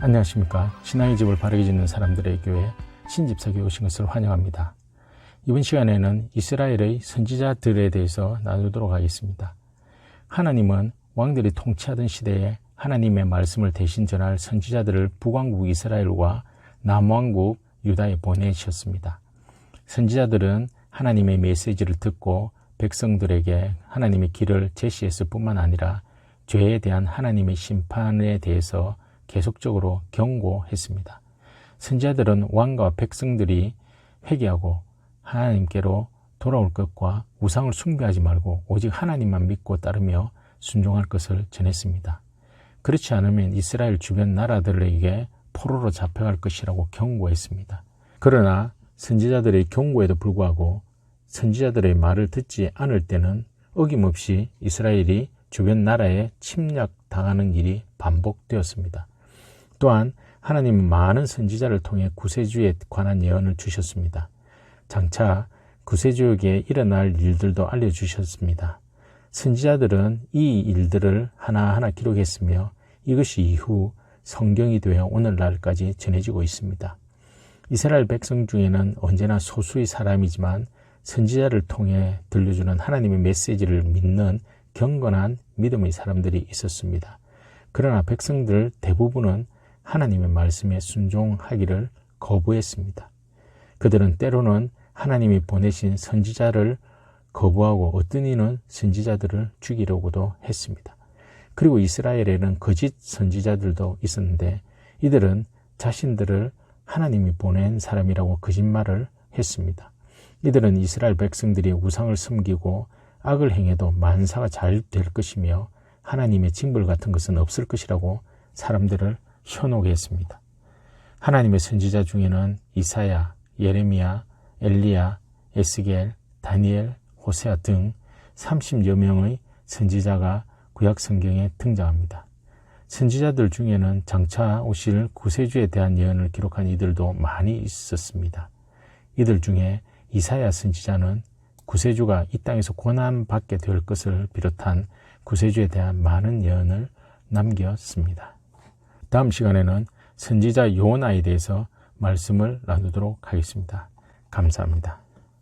안녕하십니까. 신앙의 집을 바르게 짓는 사람들의 교회 신집사교에 오신 것을 환영합니다. 이번 시간에는 이스라엘의 선지자들에 대해서 나누도록 하겠습니다. 하나님은 왕들이 통치하던 시대에 하나님의 말씀을 대신 전할 선지자들을 북왕국 이스라엘과 남왕국 유다에 보내셨습니다. 선지자들은 하나님의 메시지를 듣고 백성들에게 하나님의 길을 제시했을 뿐만 아니라 죄에 대한 하나님의 심판에 대해서 계속적으로 경고했습니다. 선지자들은 왕과 백성들이 회개하고 하나님께로 돌아올 것과 우상을 숭배하지 말고 오직 하나님만 믿고 따르며 순종할 것을 전했습니다. 그렇지 않으면 이스라엘 주변 나라들에게 포로로 잡혀갈 것이라고 경고했습니다. 그러나 선지자들의 경고에도 불구하고 선지자들의 말을 듣지 않을 때는 어김없이 이스라엘이 주변 나라에 침략당하는 일이 반복되었습니다. 또한 하나님은 많은 선지자를 통해 구세주에 관한 예언을 주셨습니다. 장차 구세주에게 일어날 일들도 알려주셨습니다. 선지자들은 이 일들을 하나하나 기록했으며 이것이 이후 성경이 되어 오늘날까지 전해지고 있습니다. 이스라엘 백성 중에는 언제나 소수의 사람이지만 선지자를 통해 들려주는 하나님의 메시지를 믿는 경건한 믿음의 사람들이 있었습니다. 그러나 백성들 대부분은 하나님의 말씀에 순종하기를 거부했습니다. 그들은 때로는 하나님이 보내신 선지자를 거부하고 어떤 이는 선지자들을 죽이려고도 했습니다. 그리고 이스라엘에는 거짓 선지자들도 있었는데 이들은 자신들을 하나님이 보낸 사람이라고 거짓말을 했습니다. 이들은 이스라엘 백성들이 우상을 섬기고 악을 행해도 만사가 잘 될 것이며 하나님의 징벌 같은 것은 없을 것이라고 사람들을 현혹해 했습니다. 하나님의 선지자 중에는 이사야, 예레미야, 엘리야, 에스겔, 다니엘, 호세아 등 30여 명의 선지자가 구약 성경에 등장합니다. 선지자들 중에는 장차 오실 구세주에 대한 예언을 기록한 이들도 많이 있었습니다. 이들 중에 이사야 선지자는 구세주가 이 땅에서 고난받게 될 것을 비롯한 구세주에 대한 많은 예언을 남겼습니다. 다음 시간에는 선지자 요나에 대해서 말씀을 나누도록 하겠습니다. 감사합니다.